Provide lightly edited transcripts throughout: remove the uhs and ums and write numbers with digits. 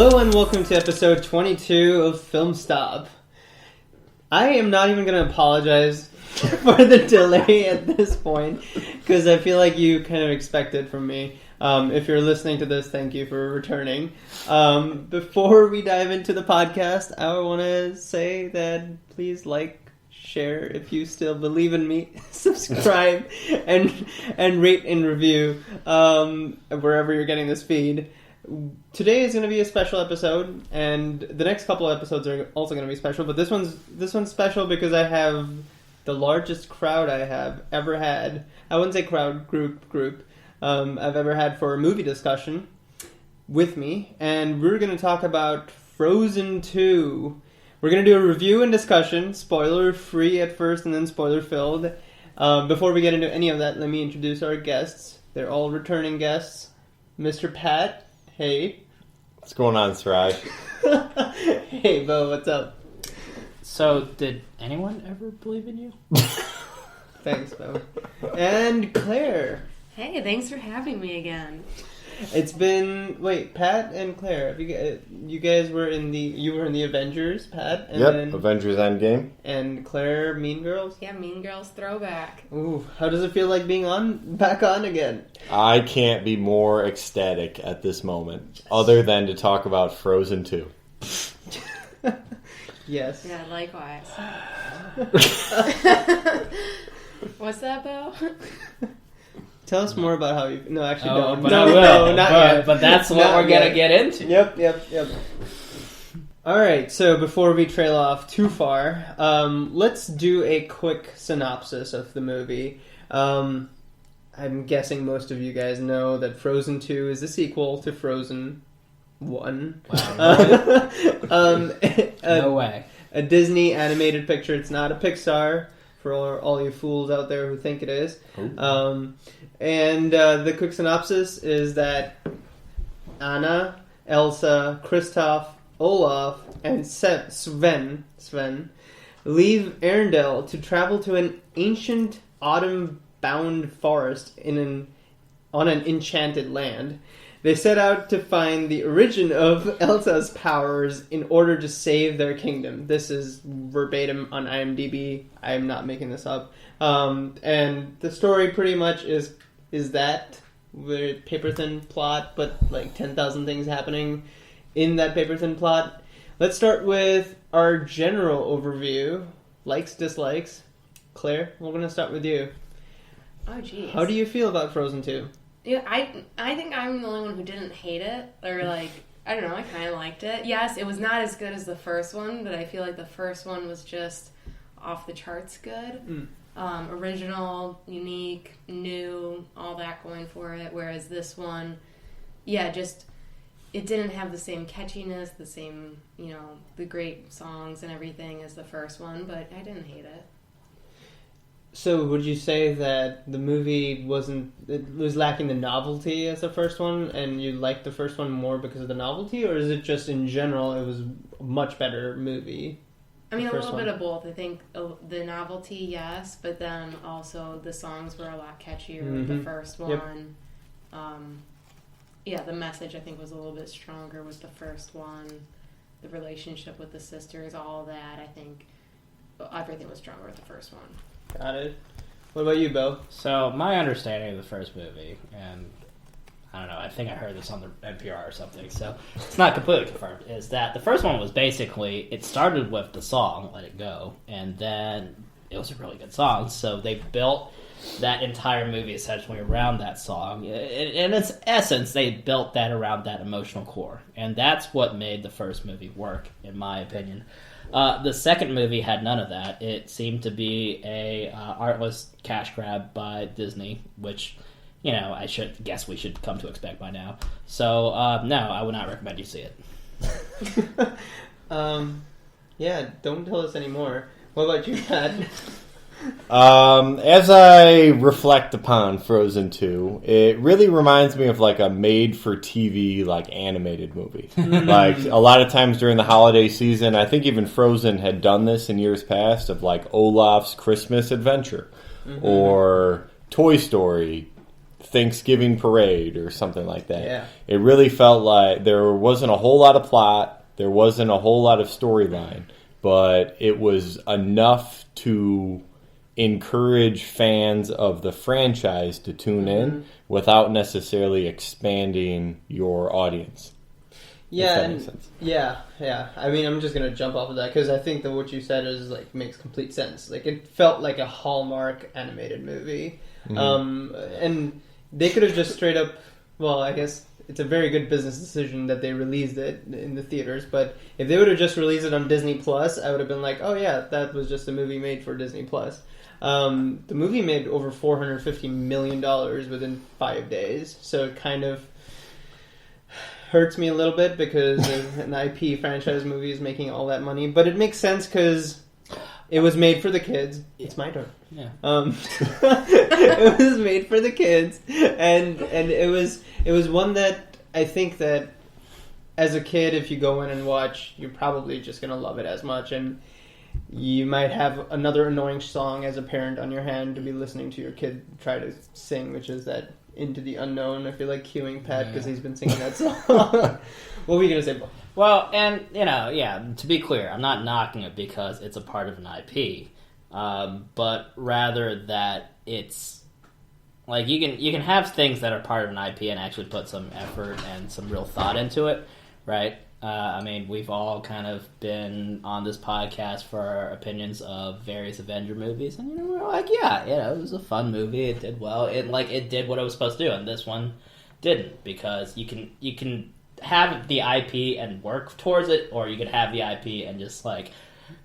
Hello and welcome to episode 22 of Film Stop. I am not even going to apologize for the delay at this point, because I feel like you kind of expect it from me. If you're listening to this, thank you for returning. Before we dive into the podcast, I want to say that please like, share if you still believe in me, subscribe, and rate and review wherever you're getting this feed. Today is going to be a special episode, and the next couple of episodes are also going to be special. But this one's special because I have the largest crowd I have ever had. I wouldn't say crowd, group. I've ever had for a movie discussion with me, and we're going to talk about Frozen 2. We're going to do a review and discussion, spoiler-free at first and then spoiler-filled. Before we get into any of that, let me introduce our guests. They're all returning guests. Mr. Pat, hey. What's going on, Siraj? Hey, Bo, what's up? So, did anyone ever believe in you? Thanks, Bo. And Claire. Hey, thanks for having me again. It's been Pat and Claire. You guys were in the Avengers, Pat. And yep, Avengers Endgame. And Claire, Mean Girls. Yeah, Mean Girls throwback. Ooh, how does it feel like being back on again? I can't be more ecstatic at this moment, other than to talk about Frozen 2. Yes. Yeah, likewise. What's that, Bo? Tell us more about how you... No, actually, don't. But No, I will. no, not yet. But that's what Not we're going yet. to get into. Yep. Alright, so before we trail off too far, let's do a quick synopsis of the movie. I'm guessing most of you guys know that Frozen 2 is a sequel to Frozen 1. Wow. No way. A Disney animated picture. It's not a Pixar, for all you fools out there who think it is. And the quick synopsis is that Anna, Elsa, Kristoff, Olaf, and Sven leave Arendelle to travel to an ancient autumn-bound forest on an enchanted land. They set out to find the origin of Elsa's powers in order to save their kingdom. This is verbatim on IMDb. I am not making this up. And the story pretty much is that with paper-thin plot, but like 10,000 things happening in that paper-thin plot. Let's start with our general overview. Likes, dislikes. Claire, we're going to start with you. Oh, geez. How do you feel about Frozen 2? Yeah, I think I'm the only one who didn't hate it. Or, I don't know, I kind of liked it. Yes, it was not as good as the first one, but I feel like the first one was just off the charts good. Original, unique, new, all that going for it. Whereas this one, it didn't have the same catchiness, the same, the great songs and everything as the first one, but I didn't hate it. So would you say that the movie was lacking the novelty as the first one, and you liked the first one more because of the novelty, or is it just in general it was a much better movie? I mean, a little bit of both. I think the novelty, yes, but then also the songs were a lot catchier with the first one. Yep. The message I think was a little bit stronger with the first one. The relationship with the sisters, all that, I think everything was stronger with the first one. Got it. What about you, Bo? So, my understanding of the first movie, and I don't know, I think I heard this on the NPR or something, so it's not completely confirmed, is that the first one was basically, it started with the song, Let It Go, and then it was a really good song, so they built that entire movie essentially around that song. In its essence, they built that around that emotional core, and that's what made the first movie work, in my opinion. The second movie had none of that. It seemed to be a artless cash grab by Disney, which, I guess we should come to expect by now. So, no, I would not recommend you see it. Don't tell us anymore. What about you, Pat? As I reflect upon Frozen 2, it really reminds me of a made-for-TV animated movie. A lot of times during the holiday season, I think even Frozen had done this in years past, of Olaf's Christmas Adventure or Toy Story Thanksgiving parade or something like that. Yeah. It really felt like there wasn't a whole lot of plot, there wasn't a whole lot of storyline, but it was enough to encourage fans of the franchise to tune in without necessarily expanding your audience. Yeah, makes sense. yeah. I mean, I'm just gonna jump off of that because I think that what you said is like makes complete sense. Like it felt like a Hallmark animated movie, and they could have just straight up. Well, I guess it's a very good business decision that they released it in the theaters. But if they would have just released it on Disney Plus, I would have been like, oh yeah, that was just a movie made for Disney Plus. The movie made over $450 million within 5 days, so it kind of hurts me a little bit because an IP franchise movie is making all that money, but it makes sense because it was made for the kids. It's my turn. Yeah. It was made for the kids, and it was one that I think that as a kid, if you go in and watch, you're probably just gonna love it as much, and you might have another annoying song as a parent on your hand to be listening to your kid try to sing, which is that Into the Unknown. I feel like cueing Pat because he's been singing that song. What were you going to say, Bo? Well, and, to be clear, I'm not knocking it because it's a part of an IP, but rather that it's, like, you can have things that are part of an IP and actually put some effort and some real thought into it, right? I mean, we've all kind of been on this podcast for our opinions of various Avenger movies, and we're like, it was a fun movie. It did well. It did what it was supposed to do, and this one didn't, because you can have the IP and work towards it, or you could have the IP and just like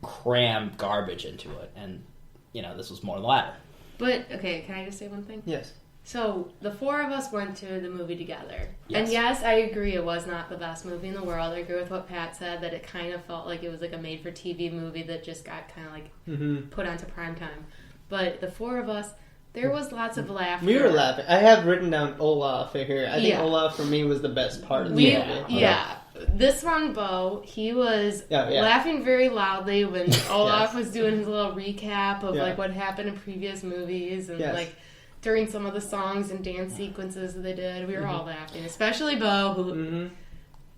cram garbage into it, and this was more the latter. But okay, can I just say one thing? Yes. So, the four of us went to the movie together. Yes. And yes, I agree it was not the best movie in the world. I agree with what Pat said, that it kind of felt like it was like a made-for-TV movie that just got kind of like put onto primetime. But the four of us, there was lots of laughter. We were laughing. I have written down Olaf here. I think Olaf, for me, was the best part of the movie. Yeah. This one, Bo, he was laughing very loudly when Olaf was doing his little recap of like what happened in previous movies and like during some of the songs and dance sequences that they did. We were all laughing, especially Bo, who...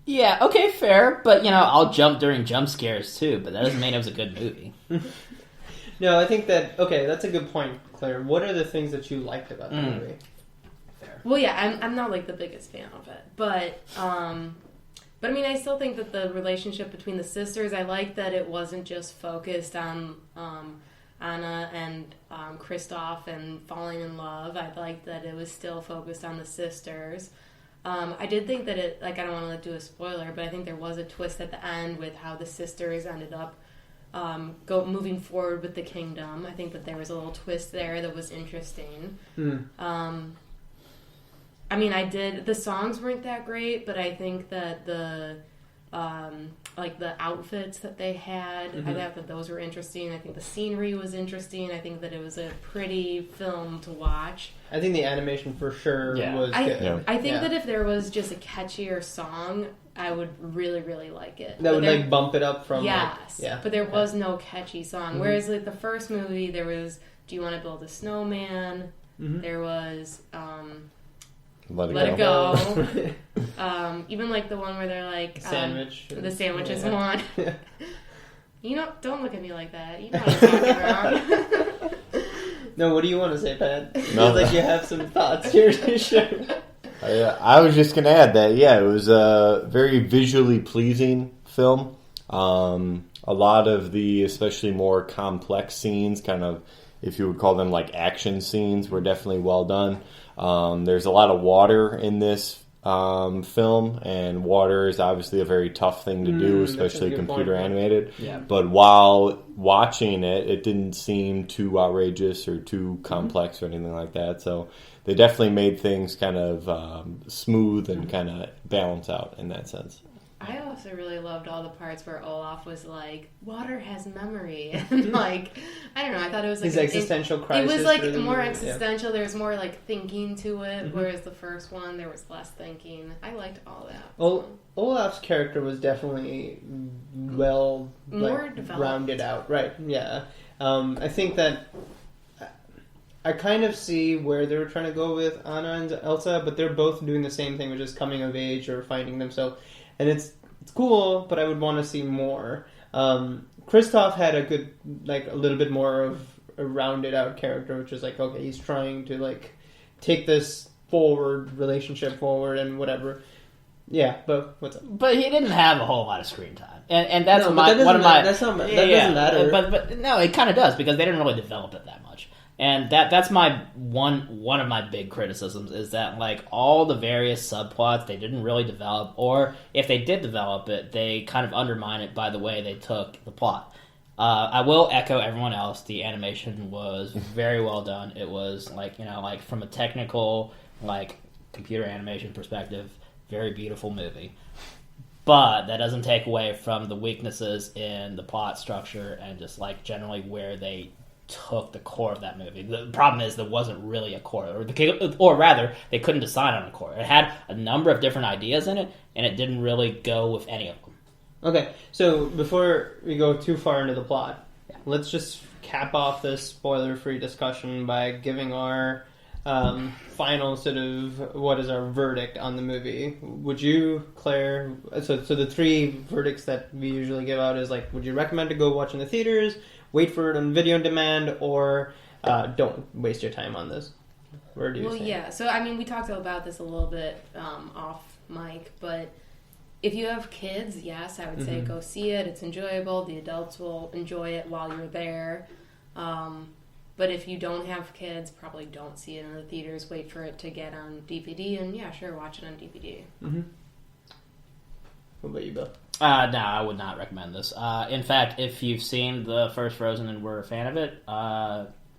Yeah, okay, fair, but, I'll jump during jump scares, too, but that doesn't mean it was a good movie. No, I think that... Okay, that's a good point, Claire. What are the things that you liked about the movie? Fair. Well, yeah, I'm not, like, the biggest fan of it, but I mean, I still think that the relationship between the sisters, I like that it wasn't just focused on Anna and Kristoff and falling in love. I liked that it was still focused on the sisters. I did think that it, like, I don't want to do a spoiler, but I think there was a twist at the end with how the sisters ended up moving forward with the kingdom. I think that there was a little twist there that was interesting. I mean, the songs weren't that great, but I think that the outfits that they had, I thought that those were interesting. I think the scenery was interesting. I think that it was a pretty film to watch. I think the animation for sure was good. I think that if there was just a catchier song, I would really, really like it. That would like bump it up from but there was no catchy song. Whereas like the first movie, there was Do You Want to Build a Snowman? There was Let It Go. Even like the one where they're like the sandwiches one. Don't look at me like that. You know what I'm talking about. No, what do you want to say, Pat? It feels like you have some thoughts here to share. I was just going to add that, it was a very visually pleasing film. A lot of the, especially more complex scenes, kind of, if you would call them like action scenes, were definitely well done. There's a lot of water in this film, and water is obviously a very tough thing to do, especially computer animated. Yeah. But while watching it, it didn't seem too outrageous or too complex or anything like that. So they definitely made things kind of smooth and kind of balance out in that sense. I also really loved all the parts where Olaf was like, water has memory. And like, I don't know, I thought it was like... His existential crisis. It was like more existential. There was more like thinking to it, whereas the first one, there was less thinking. I liked all that. Well, Olaf's character was definitely more developed. Rounded out. Right, yeah. I think that... I kind of see where they were trying to go with Anna and Elsa, but they're both doing the same thing, which is coming of age or finding themselves, and it's cool. But I would want to see more. Kristoff had a good, like, a little bit more of a rounded out character, which is like, okay, he's trying to like take this relationship forward and whatever. Yeah, but what's up? But he didn't have a whole lot of screen time, and that's No, but my that one of my. doesn't matter. But no, it kind of does because they didn't really develop it that much, and that's my one of my big criticisms is that like all the various subplots they didn't really develop, or if they did develop it, they kind of undermine it by the way they took the plot. I will echo everyone else. The animation was very well done. It was like from a technical computer animation perspective. Very beautiful movie. But that doesn't take away from the weaknesses in the plot structure and just generally where they took the core of that movie. The problem is there wasn't really a core, or rather, they couldn't decide on a core. It had a number of different ideas in it, and it didn't really go with any of them. Okay, so before we go too far into the plot, let's just cap off this spoiler-free discussion by giving our final sort of what is our verdict on the movie. Would you, Claire, so the three verdicts that we usually give out is would you recommend to go watch in the theaters, wait for it on video on demand, or don't waste your time on this? Where do you stand? Yeah, so I mean we talked about this a little bit off mic, but if you have kids, yes, I would say go see it. It's enjoyable. The adults will enjoy it while you're there. But if you don't have kids, probably don't see it in the theaters. Wait for it to get on DVD, and yeah, sure, watch it on DVD. Mm-hmm. What about you, Bill? No, I would not recommend this. In fact, if you've seen the first Frozen and were a fan of it,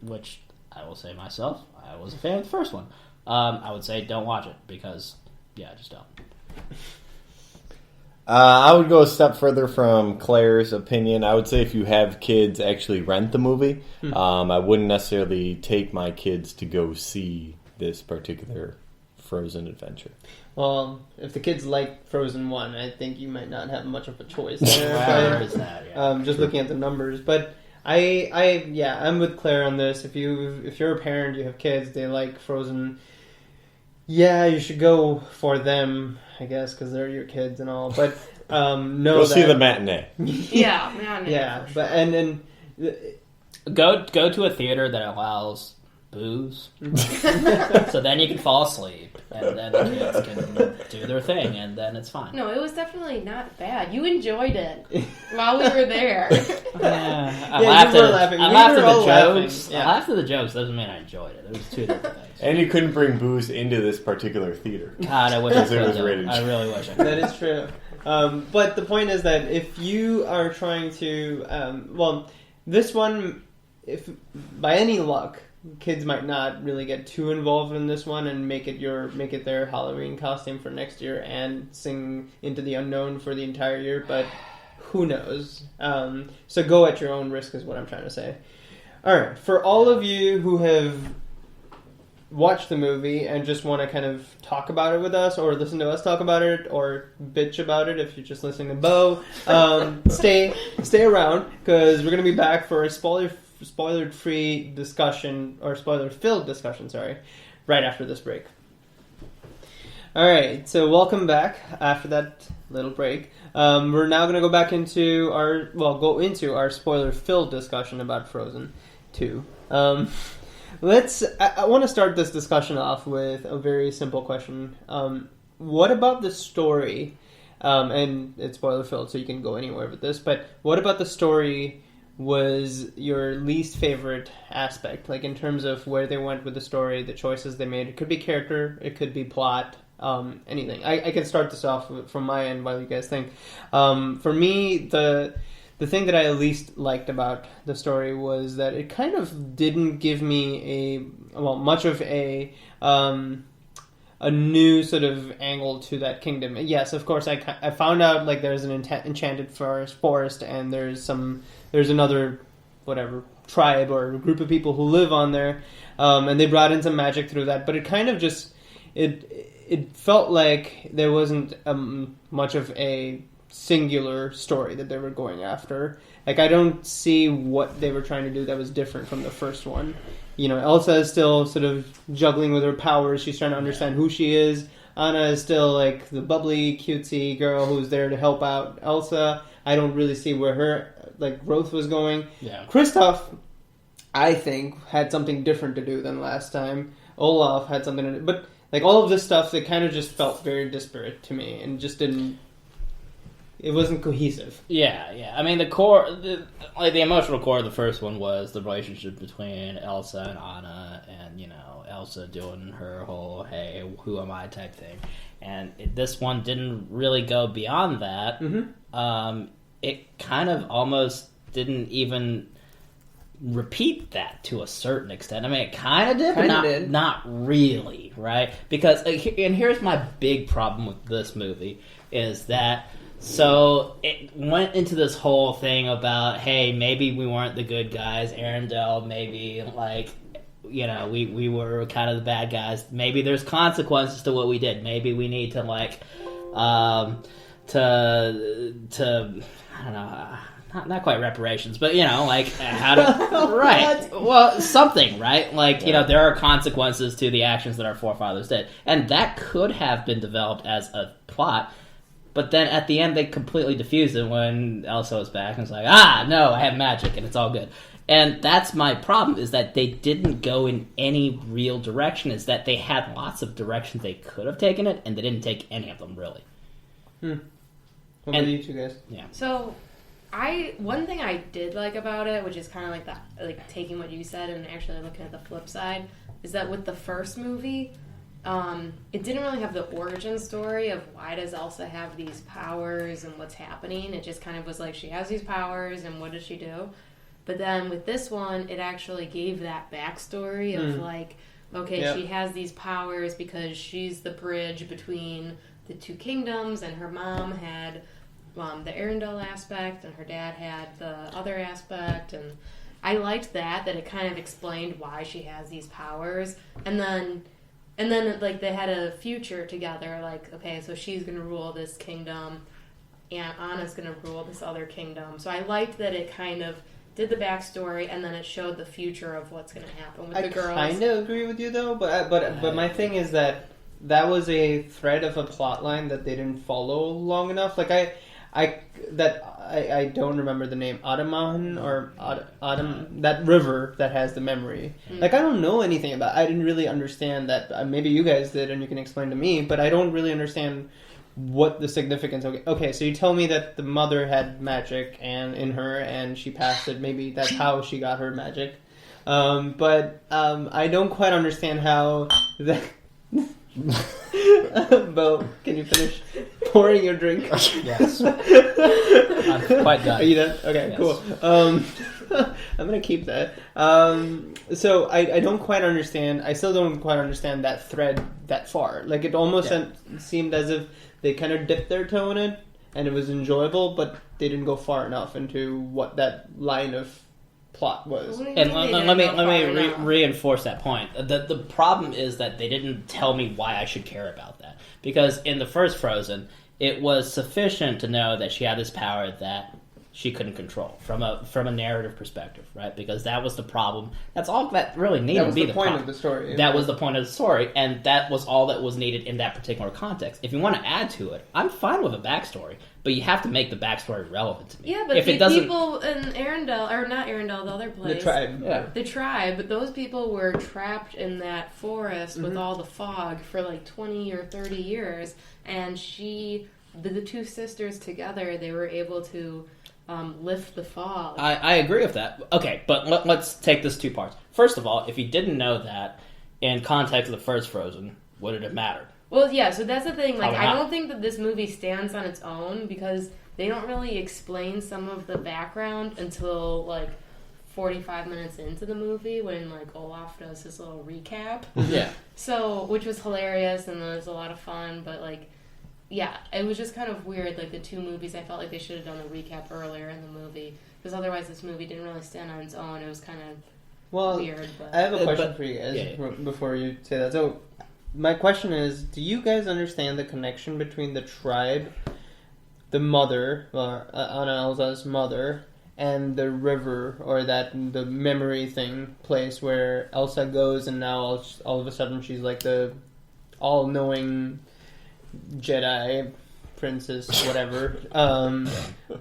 which I will say myself, I was a fan of the first one, I would say don't watch it because, just don't. I would go a step further from Claire's opinion. I would say if you have kids, actually rent the movie. I wouldn't necessarily take my kids to go see this particular Frozen adventure. Well, if the kids like Frozen 1, I think you might not have much of a choice There is that, just looking at the numbers. But I'm with Claire on this. If you're a parent, you have kids, they like Frozen, you should go for them, I guess, because they're your kids and all. But go see the matinee. matinee. Yeah, but and go to a theater that allows booze, so then you can fall asleep, and then the kids can do their thing, and then it's fine. No, it was definitely not bad. You enjoyed it while we were there. I laughed at the jokes. Yeah. I laughed at the jokes. Doesn't mean I enjoyed it. There was two different things. And you couldn't bring booze into this particular theater. God, I wish I It was could. rated. I really wish I could. That is true. But the point is that if you are trying to, this one, if by any luck, kids might not really get too involved in this one and make it their Halloween costume for next year and sing Into the Unknown for the entire year. But who knows? So go at your own risk is what I'm trying to say. All right, for all of you who have watch the movie and just want to kind of talk about it with us or listen to us talk about it or bitch about it if you're just listening to Bo, stay around because we're going to be back for a spoiler-free discussion or spoiler-filled discussion, right after this break. Alright, so welcome back after that little break. We're now going to go back into our spoiler-filled discussion about Frozen 2. I want to start this discussion off with a very simple question. What about the story? And it's spoiler filled, so you can go anywhere with this. But what about the story was your least favorite aspect? Like in terms of where they went with the story, the choices they made. It could be character, it could be plot, anything. I can start this off from my end while you guys think. For me, the thing that I least liked about the story was that it kind of didn't give me much of a new sort of angle to that kingdom. Yes, of course, I found out there's an enchanted forest and there's another tribe or group of people who live on there, and they brought in some magic through that. But it kind of just it felt like there wasn't much of a singular story that they were going after. Like, I don't see what they were trying to do that was different from the first one. You know, Elsa is still sort of juggling with her powers. She's trying to understand who she is. Anna is still, like, the bubbly, cutesy girl who's there to help out Elsa. I don't really see where her, like, growth was going. Yeah. Kristoff, I think, had something different to do than last time. Olaf had something to do. But, like, all of this stuff, it kind of just felt very disparate to me and just didn't... It wasn't cohesive. Yeah. I mean, the emotional core of the first one was the relationship between Elsa and Anna, and, you know, Elsa doing her whole, hey, who am I type thing. And this one didn't really go beyond that. Mm-hmm. It kind of almost didn't even repeat that to a certain extent. I mean, it kind of did, but not really, right? Because, and here's my big problem with this movie, is that so it went into this whole thing about, hey, maybe we weren't the good guys. Arendelle, maybe, like, you know, we were kind of the bad guys. Maybe there's consequences to what we did. Maybe we need to, like, to I don't know, not quite reparations, but, you know, like, how to... right. Well, something, right? Like, you know, there are consequences to the actions that our forefathers did. And that could have been developed as a plot. But then at the end, they completely diffused it when Elsa was back and was like, no, I have magic, and it's all good. And that's my problem, is that they didn't go in any real direction, is that they had lots of directions they could have taken it, and they didn't take any of them, really. What about you two guys? Yeah. So, one thing I did like about it, which is kind of like that, like taking what you said and actually looking at the flip side, is that with the first movie... it didn't really have the origin story of why does Elsa have these powers and what's happening. It just kind of was like, she has these powers and what does she do? But then with this one, it actually gave that backstory of like, okay, she has these powers because she's the bridge between the two kingdoms, and her mom had the Arendelle aspect and her dad had the other aspect, and I liked that it kind of explained why she has these powers. And then, like, they had a future together, like, okay, so she's going to rule this kingdom, and Anna's going to rule this other kingdom. So I liked that it kind of did the backstory, and then it showed the future of what's going to happen with the girls. I kind of agree with you, though, but my thing is that was a thread of a plot line that they didn't follow long enough. Like, I don't remember the name, Adamahan or Adam, that river that has the memory. Like, I don't know anything about it. I didn't really understand that. Maybe you guys did, and you can explain to me, but I don't really understand what the significance. Okay, so you tell me that the mother had magic in her, and she passed it. Maybe that's how she got her magic. But I don't quite understand how that. Bo, can you finish pouring your drink? Yes. I'm quite done. Are you done? Okay, yes. Cool. I'm gonna keep that. So I don't quite understand. I still don't quite understand that thread that far. Like, it almost seemed as if they kind of dipped their toe in it, and it was enjoyable, but they didn't go far enough into what that line of plot was. And let me reinforce that point. The problem is that they didn't tell me why I should care about that. Because in the first Frozen, it was sufficient to know that she had this power that she couldn't control from a narrative perspective, right? Because that was the problem. That's all that really needed to be the point problem. Of the story. That was the point of the story, and that was all that was needed in that particular context. If you want to add to it, I'm fine with a backstory, but you have to make the backstory relevant to me. Yeah, but if the it doesn't... people in Arendelle, or not Arendelle, the other place. The tribe. Yeah. The tribe, those people were trapped in that forest with all the fog for like 20 or 30 years, and the two sisters together, they were able to lift the fog. I agree with that. Okay, but let's take this two parts. First of all, if you didn't know that, in context of the first Frozen, would it have mattered? Well, yeah, so that's the thing. Like, Probably I not. don't think that this movie stands on its own because they don't really explain some of the background until, like, 45 minutes into the movie when, like, Olaf does his little recap. Yeah. So, which was hilarious and it was a lot of fun, but, like, yeah, it was just kind of weird. Like, the two movies, I felt like they should have done the recap earlier in the movie because otherwise this movie didn't really stand on its own. It was kind of weird. But I have a question for you guys before you say that. So, my question is, do you guys understand the connection between the tribe the mother, or Anna Elsa's mother, and the river, or the memory thing place where Elsa goes, and now all of a sudden she's like the all-knowing Jedi princess, whatever.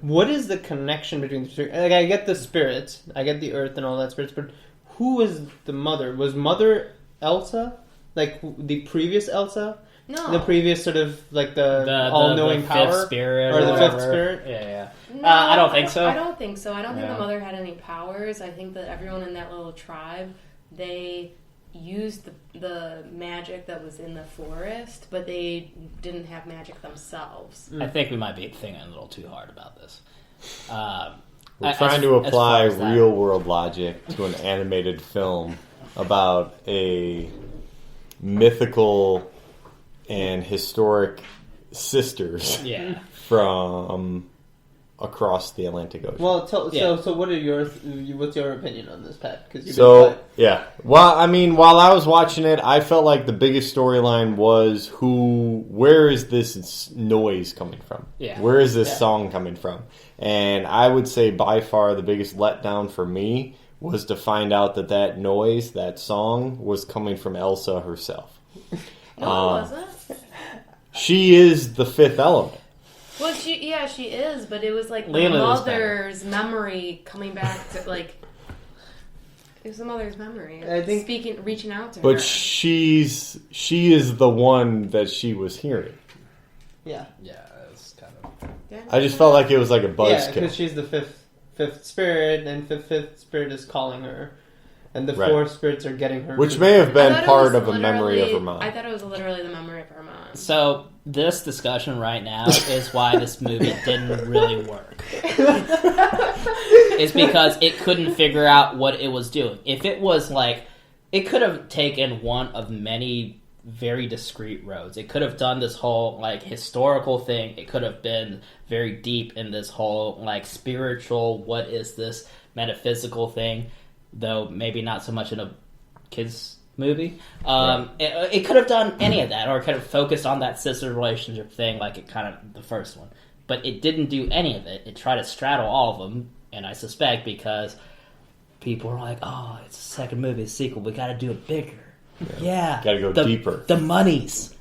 What is the connection between the two? Like, I get the spirits, I get the earth and all that spirits, but who was the mother? Was Mother Elsa? Like, the previous Elsa? No. The previous sort of, like, the all-knowing power? Fifth spirit or the whatever. fifth spirit? Yeah. No, I don't think so. I don't think so. I don't think Yeah. the mother had any powers. I think that everyone in that little tribe, they used the magic that was in the forest, but they didn't have magic themselves. I think we might be thinking a little too hard about this. We're trying to as apply far as that. real world logic to an animated film about a mythical and historic sisters Yeah. from across the Atlantic Ocean. Well, Yeah. so what are what's your opinion on this, Pat? Because yeah. Well, I mean, while I was watching it, I felt like the biggest storyline was where is this noise coming from? Yeah. Where is this song coming from? And I would say by far the biggest letdown for me was to find out that noise, that song, was coming from Elsa herself. No, it wasn't. She is the fifth element. Well, she is, but it was like the Lila was mother's memory coming back to, like, it was the mother's memory. I think- reaching out to her. But she is the one that she was hearing. Yeah. Yeah, it's kind of... Yeah. I just felt like it was like a Yeah, buzzkill. because she's the fifth spirit, and the fifth spirit is calling her, and the Right. four spirits are getting her. Which to- may have I been thought it part was of a memory of her literally- mom. I thought it was literally the memory of her mom. So, this discussion right now is why this movie didn't really work. It's because it couldn't figure out what it was doing. If it was like... It could have taken one of many very discrete roads. It could have done this whole, like, historical thing. It could have been very deep in this whole, like, spiritual, what is this, metaphysical thing. Though, maybe not so much in a kid's movie. It could have done any of that, or it could have focused on that sister relationship thing like it kind of the first one. But it didn't do any of it. It tried to straddle all of them, and I suspect because people are like, oh, it's a second movie, a sequel, we gotta do it bigger. Yeah. Gotta go deeper. The monies.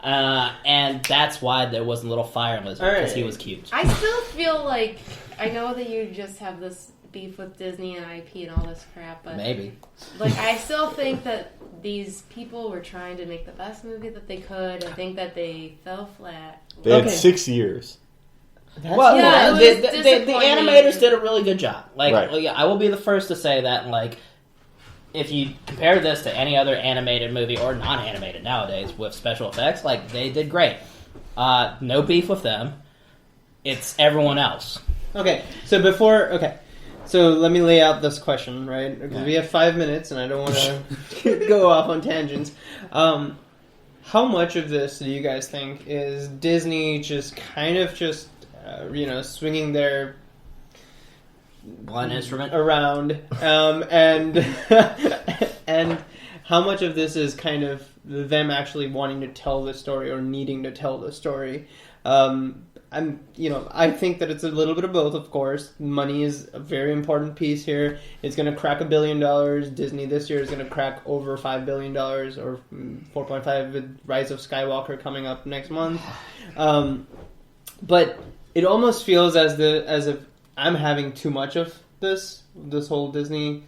And that's why there was a little fire lizard, because he was cute. I still feel like, I know that you just have this beef with Disney and IP and all this crap, but Maybe. like, I still think that these people were trying to make the best movie that they could. I think that they fell flat. They had Okay. 6 years. Well, Yeah, no, it was the disappointing. animators did a really good job. Like, Right. yeah, I will be the first to say that, like, if you compare this to any other animated movie or non-animated nowadays with special effects, like, they did great. No beef with them. It's everyone else. Okay, so let me lay out this question, right? Because we have 5 minutes, and I don't want to go off on tangents. How much of this do you guys think is Disney just kind of swinging their One instrument. around, and and how much of this is kind of them actually wanting to tell the story or needing to tell the story? I think that it's a little bit of both, of course. Money is a very important piece here. It's going to crack $1 billion. Disney this year is going to crack over $5 billion, or 4.5 with Rise of Skywalker coming up next month. But it almost feels as if I'm having too much of this whole Disney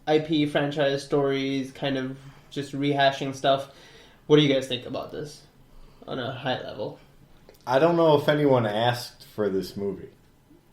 IP franchise stories, kind of just rehashing stuff. What do you guys think about this on a high level? I don't know if anyone asked for this movie.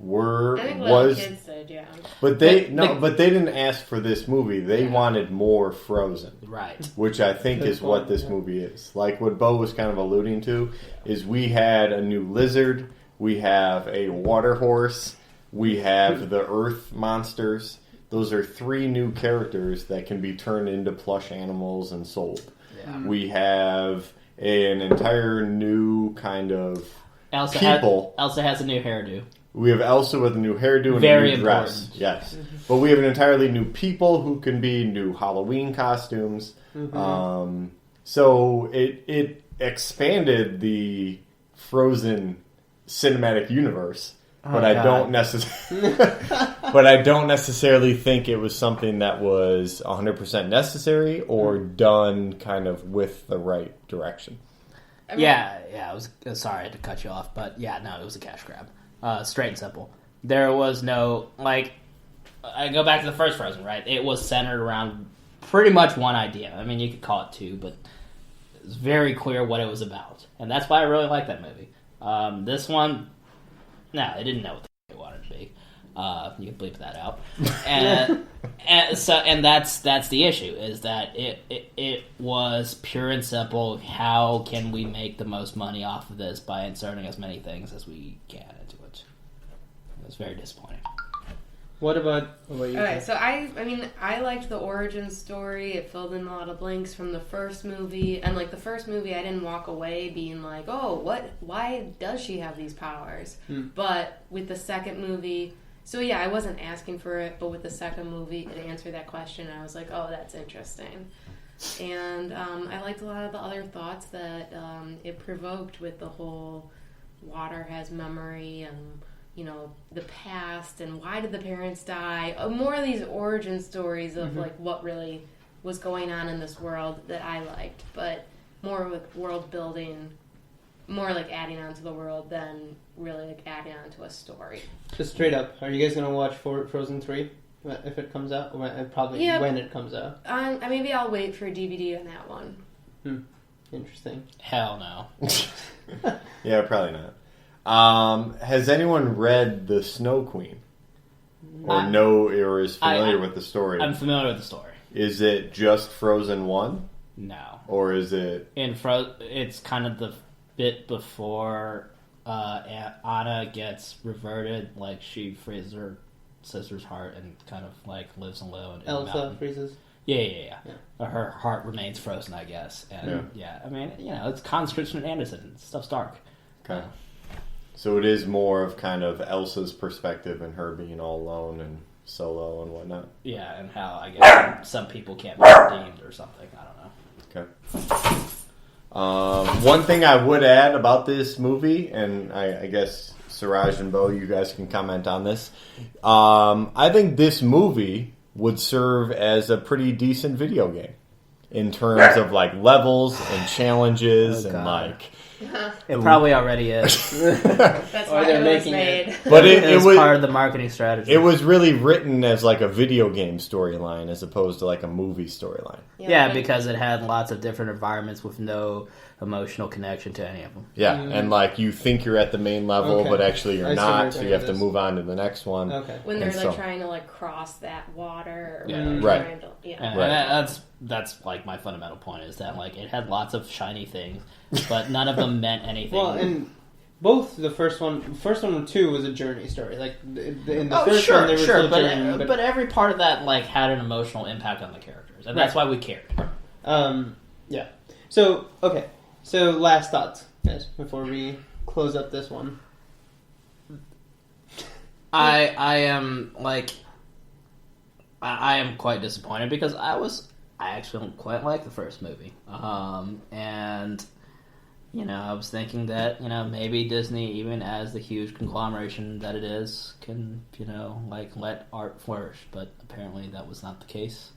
I think little kids did, yeah. But they didn't ask for this movie. They wanted more Frozen. Right. Which I think is what this movie is. Like what Bo was kind of alluding to, is we had a new lizard, we have a water horse, we have the earth monsters. Those are 3 new characters that can be turned into plush animals and sold. Yeah. We have an entire new kind of Elsa people. Elsa has a new hairdo. We have Elsa with a new hairdo and Very a new dress. important. Yes. But we have an entirely new people who can be new Halloween costumes. Mm-hmm. So it expanded the Frozen cinematic universe. But Oh, I God. don't necessarily. But I don't necessarily think it was something that was 100% necessary or done kind of with the right direction. I mean, Yeah, I was sorry I had to cut you off, but yeah, no, it was a cash grab. Straight and simple. There was no, like, I go back to the first Frozen, right? It was centered around pretty much one idea. I mean, you could call it two, but it was very clear what it was about. And that's why I really like that movie. This one, no, it didn't know what the f- it wanted to be. You can bleep that out. And that's the issue, is that it was pure and simple. How can we make the most money off of this by inserting as many things as we can into it? It was very disappointing. What about you? Okay, so I liked the origin story. It filled in a lot of blanks from the first movie, and like the first movie, I didn't walk away being like, "Oh, what? Why does she have these powers?" But with the second movie, so yeah, I wasn't asking for it, but with the second movie, it answered that question. And I was like, "Oh, that's interesting," and I liked a lot of the other thoughts that it provoked with the whole water has memory and, you know, the past and why did the parents die. More of these origin stories of like what really was going on in this world that I liked, but more with world building, more like adding on to the world than really like adding on to a story. Just straight up, are you guys gonna watch Frozen 3 if it comes out? When it comes out. Maybe I'll wait for a DVD on that one. Interesting. Hell no. Yeah, probably not. Has anyone read The Snow Queen? Or is familiar with the story? I'm familiar with the story. Is it just Frozen 1? No. Or is it... It's kind of the bit before Anna gets reverted, like she freezes her sister's heart and kind of like lives alone. Elsa freezes? Yeah. Her heart remains frozen, I guess. And yeah, I mean, you know, it's Hans Christian Andersen. Stuff's dark. Okay. So it is more of kind of Elsa's perspective and her being all alone and solo and whatnot. Yeah, and how I guess some people can't be redeemed or something. I don't know. Okay. One thing I would add about this movie, and I guess Siraj and Bo, you guys can comment on this. I think this movie would serve as a pretty decent video game in terms of like levels and challenges and like. It probably already is. That's why they're it was making made. it. But it was was part of the marketing strategy. It was really written as like a video game storyline as opposed to like a movie storyline. Yeah, because it had lots of different environments with no emotional connection to any of them. Yeah, and like you think you're at the main level, Okay. but actually you're I see not, where so you're you have going to with move on to the next one. Okay. When they're And like so- trying to like cross that water. Or Yeah. when they're Right. trying to, yeah. And Right. that's like my fundamental point, is that like it had lots of shiny things, but none of them meant anything. Well, and both the first one and 2 was a journey story. Like in the first sure, one, they were still but, journeying, but every part of that like had an emotional impact on the characters, and that's why we cared. Yeah. So, okay. So, last thoughts, guys, before we close up this one. I am like I am quite disappointed because I actually quite like the first movie, and you know, I was thinking that, you know, maybe Disney, even as the huge conglomeration that it is, can, you know, like let art flourish, but apparently that was not the case.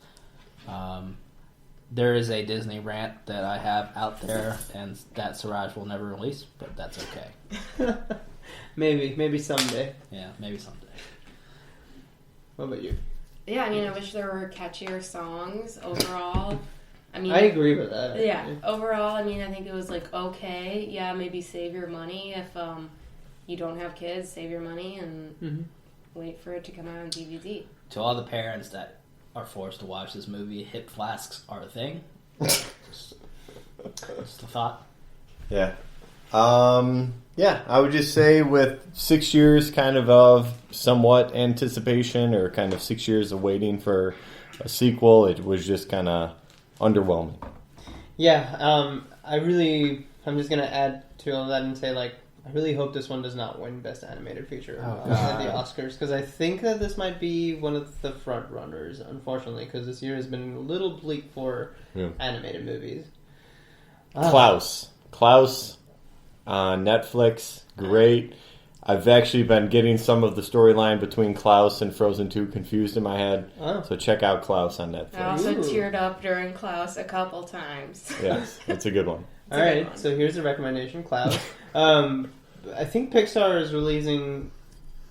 There is a Disney rant that I have out there, and that Siraj will never release, but that's okay. Maybe someday. Yeah, maybe someday. What about you? Yeah, I mean, I wish there were catchier songs overall. I mean, I agree with that. Yeah, overall, I mean, I think it was like okay. Yeah, maybe save your money if you don't have kids. Save your money and wait for it to come out on DVD. To all the parents that are forced to watch this movie, hip flasks are a thing. Just a thought. Yeah. Yeah, I would just say with 6 years kind of somewhat anticipation or kind of 6 years of waiting for a sequel, it was just kind of underwhelming. Yeah, I'm just going to add to all that and say, like, I really hope this one does not win Best Animated Feature at the Oscars, because I think that this might be one of the front runners, unfortunately, because this year has been a little bleak for animated movies. Klaus. on Netflix. Great. I've actually been getting some of the storyline between Klaus and Frozen 2 confused in my head. Oh. So check out Klaus on Netflix. I also Ooh. teared up during Klaus a couple times. Yes, that's a good one. All right, so here's a recommendation, Klaus. I think Pixar is releasing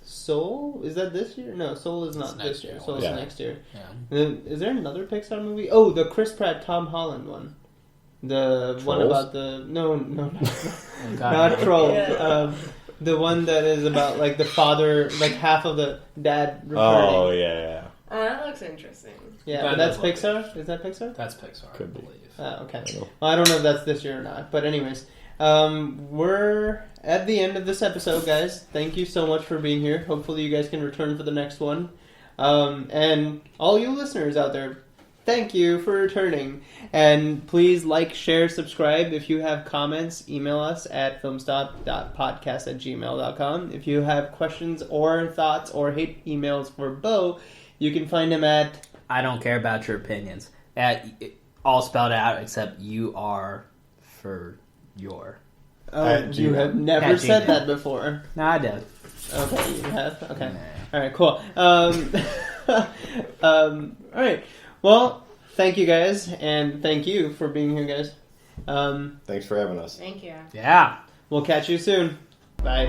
Soul. Is that this year? No, Soul is not this year. Soul is next year. Yeah. Then, is there another Pixar movie? Oh, the Chris Pratt, Tom Holland one. The one Trolls? about the no, God. not Trolls. Yeah. The one that is about like the father, like half of the dad returning. Oh, yeah. Oh, that looks interesting. Yeah, That but that's does look Pixar. Is that Pixar? That's Pixar, Could I be. believe. Okay. Well, I don't know if that's this year or not. But anyways, we're at the end of this episode, guys. Thank you so much for being here. Hopefully you guys can return for the next one. And all you listeners out there, thank you for returning. And please like, share, subscribe. If you have comments, email us at filmstop.podcast@gmail.com. If you have questions or thoughts or hate emails for Bo, you can find him at... I don't care about your opinions. All spelled out except you are for your. you have never At said Gmail. that before. No, I did. Okay, you have? Okay. Nah. All right, cool. All right. Well, thank you guys, and thank you for being here, guys. Thanks for having us. Thank you. Yeah. We'll catch you soon. Bye.